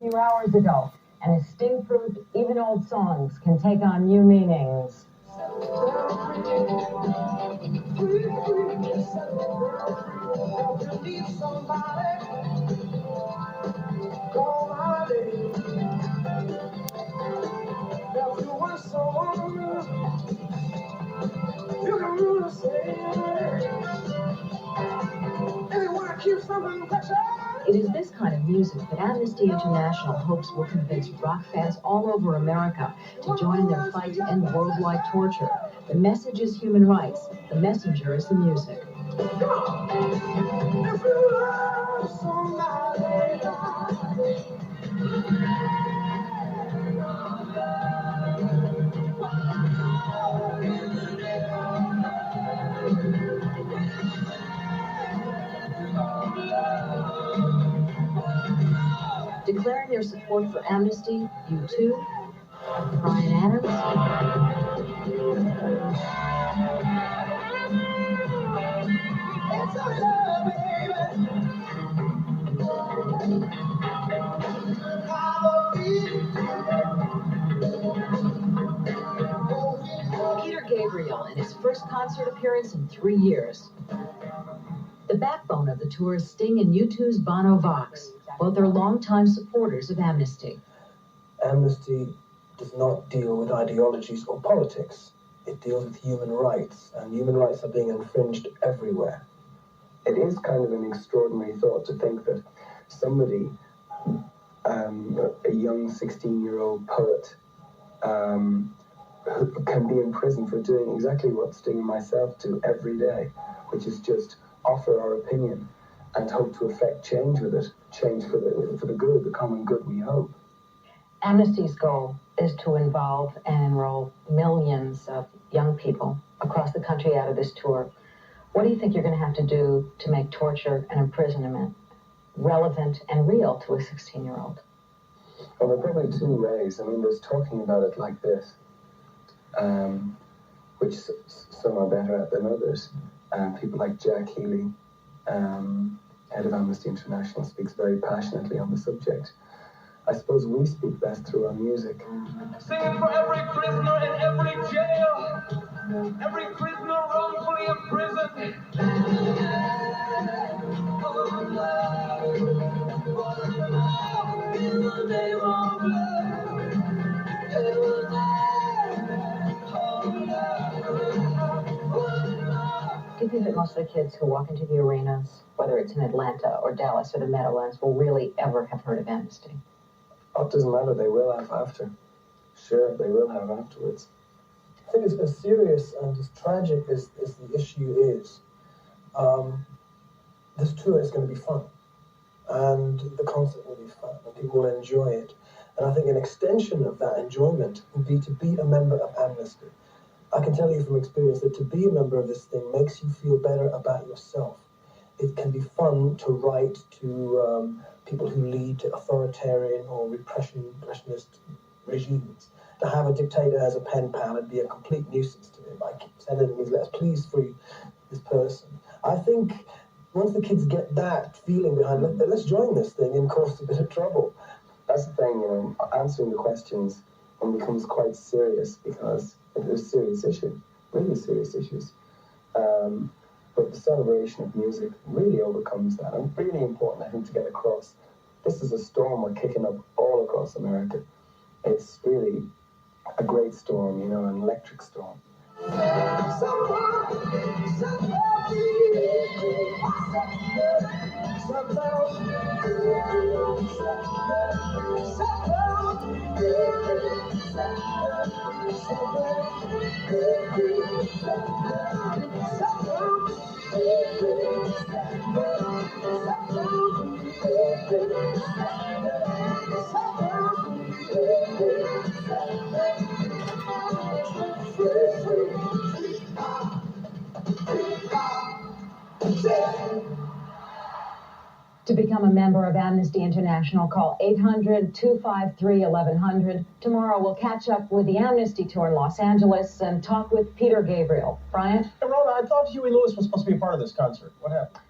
few hours ago, and as Sting proved, even old songs can take on new meanings. It is this kind of music that Amnesty International hopes will convince rock fans all over America to join in their fight to end worldwide torture. The message is human rights. The messenger is the music. Declaring their support for Amnesty, U2, Bryan Adams, Gabriel in his first concert appearance in 3 years. The backbone of the tour is Sting and U2's Bono Vox. Both are longtime supporters of Amnesty. Amnesty does not deal with ideologies or politics. It deals with human rights, and human rights are being infringed everywhere. It is kind of an extraordinary thought to think that somebody, a young 16-year-old poet, who can be in prison for doing exactly what Sting and myself do every day, which is just offer our opinion and hope to affect change with it, change for the good, the common good, we hope. Amnesty's goal is to involve and enroll millions of young people across the country out of this tour. What do you think you're going to have to do to make torture and imprisonment relevant and real to a 16-year-old? Well, there are probably two ways. I mean, there's talking about it like this, which some are better at than others. People like Jack Healy, head of Amnesty International, speaks very passionately on the subject. I suppose we speak best through our music. Singing for every prisoner in every jail, every prisoner wrongfully imprisoned. Do you think that most of the kids who walk into the arenas, whether it's in Atlanta or Dallas or the Meadowlands, will really ever have heard of Amnesty? Oh, it doesn't matter, they will have after. Sure, they will have afterwards. I think it's as serious and as tragic as the issue is. This tour is going to be fun. And the concert will be fun, and people will enjoy it. And I think an extension of that enjoyment would be to be a member of Amnesty. I can tell you from experience that to be a member of this thing makes you feel better about yourself. It can be fun to write to people who lead to authoritarian or repressionist regimes. To have a dictator as a pen pal and be a complete nuisance to him. I keep sending him these letters, please free this person. I think once the kids get that feeling behind, let's join this thing and cause a bit of trouble. That's the thing, you know, answering the questions becomes quite serious because it is a serious issue, really serious issues. But the celebration of music really overcomes that. And really important, I think, to get across. This is a storm we're kicking up all across America. It's really a great storm, you know, an electric storm. To become a member of Amnesty International, call 800-253-1100. Tomorrow we'll catch up with the Amnesty Tour in Los Angeles and talk with Peter Gabriel. Brian? Hey, Rona, I thought Huey Lewis was supposed to be a part of this concert. What happened?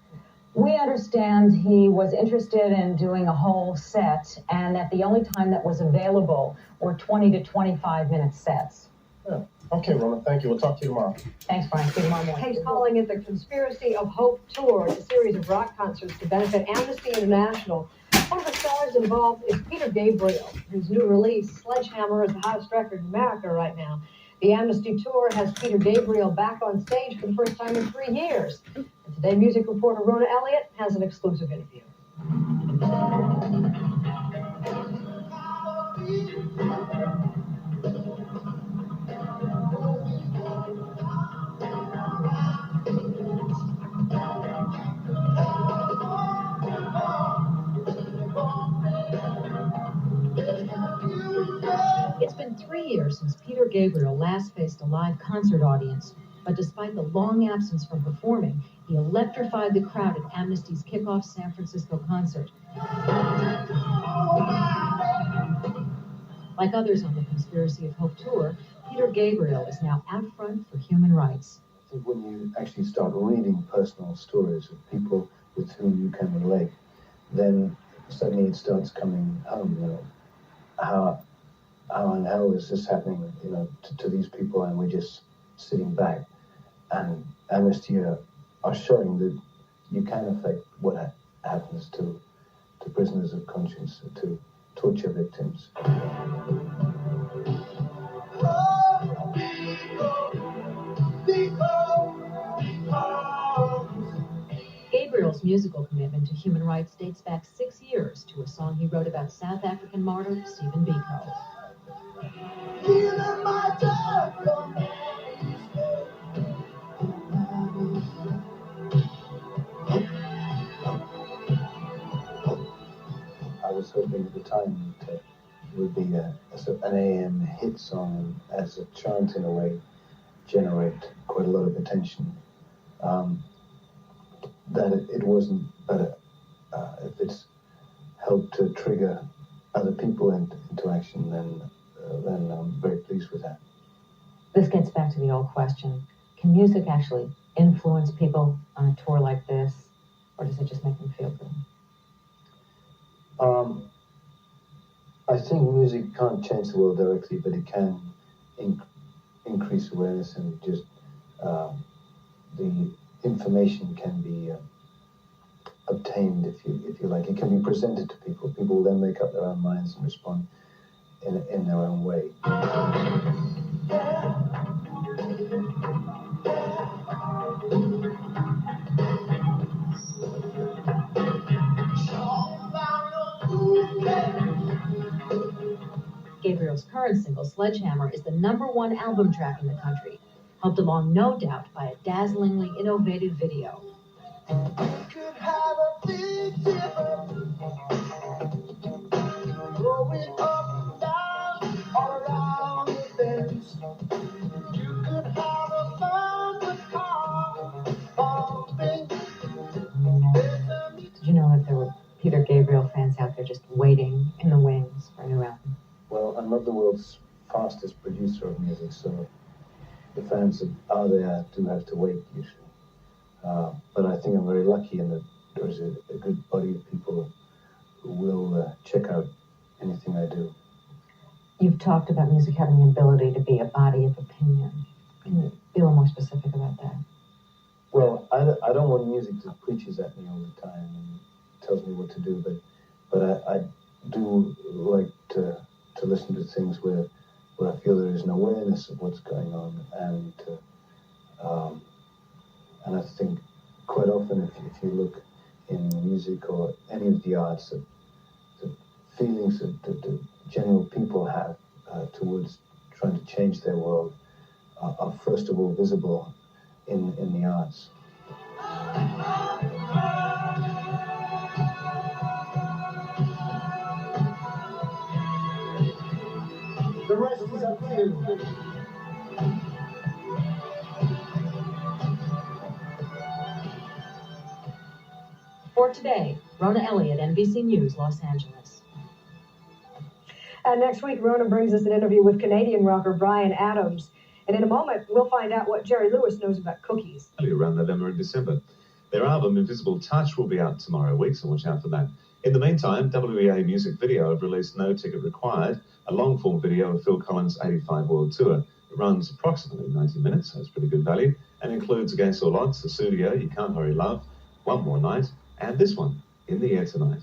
We understand he was interested in doing a whole set, and that the only time that was available were 20 to 25-minute sets. Yeah. Okay, Rona, thank you. We'll talk to you tomorrow. Thanks, Brian. See you tomorrow morning. He's calling it the Conspiracy of Hope Tour. It's a series of rock concerts to benefit Amnesty International. One of the stars involved is Peter Gabriel, whose new release, Sledgehammer, is the hottest record in America right now. The Amnesty Tour has Peter Gabriel back on stage for the first time in 3 years. And today, music reporter Rona Elliot has an exclusive interview. It's been 3 years since Peter Gabriel last faced a live concert audience, but despite the long absence from performing, he electrified the crowd at Amnesty's kickoff San Francisco concert. Like others on the Conspiracy of Hope tour, Peter Gabriel is now out front for human rights. I think when you actually start reading personal stories of people with whom you can relate, then suddenly it starts coming home, you know, how in hell is this happening, you know, to these people, and we're just sitting back. And Amnesty are showing that you can affect what happens to prisoners of conscience, to torture victims. Gabriel's musical commitment to human rights dates back 6 years to a song he wrote about South African martyr Stephen Biko. I was hoping at the time that it would be an AM hit song, as a chant in a way, generate quite a lot of attention. That it wasn't, but if it's helped to trigger other people into action, then I'm very pleased with that. This gets back to the old question. Can music actually influence people on a tour like this, or does it just make them feel good? I think music can't change the world directly, but it can increase awareness, and just the information can be obtained, if you like. It can be presented to people. People will then make up their own minds and respond in their own way. Gabriel's current single, Sledgehammer, is the #1 album track in the country, helped along no doubt by a dazzlingly innovative video. Could have a big difference going up and down all around the bends. You could have a fun with car bumping. Did you know that there were Peter Gabriel fans out there just waiting in the wings for a new album? Well, I'm not the world's fastest producer of music, so the fans that are there do have to wait usually. But I think I'm very lucky in that there's a good body of people who will check out anything I do. You've talked about music having the ability to be a body of opinion. Can you be a little more specific about that? Well, I don't want music that preaches at me all the time and tells me what to do, but I do like to listen to things where I feel there is an awareness of what's going on, and I think quite often if you look in music or any of the arts, the feelings that the general people have towards trying to change their world are first of all visible in the arts. The rest is up to you. For today, Rona Elliot, NBC News, Los Angeles. And next week, Rona brings us an interview with Canadian rocker Bryan Adams. And in a moment, we'll find out what Jerry Lewis knows about cookies. Around November and December. Their album, Invisible Touch, will be out tomorrow week, so watch out for that. In the meantime, WEA Music Video have released No Ticket Required, a long-form video of Phil Collins' 85 World Tour. It runs approximately 90 minutes, so it's pretty good value, and includes Against All Odds, The Studio, You Can't Hurry Love, One More Night, and this one, In the Air Tonight.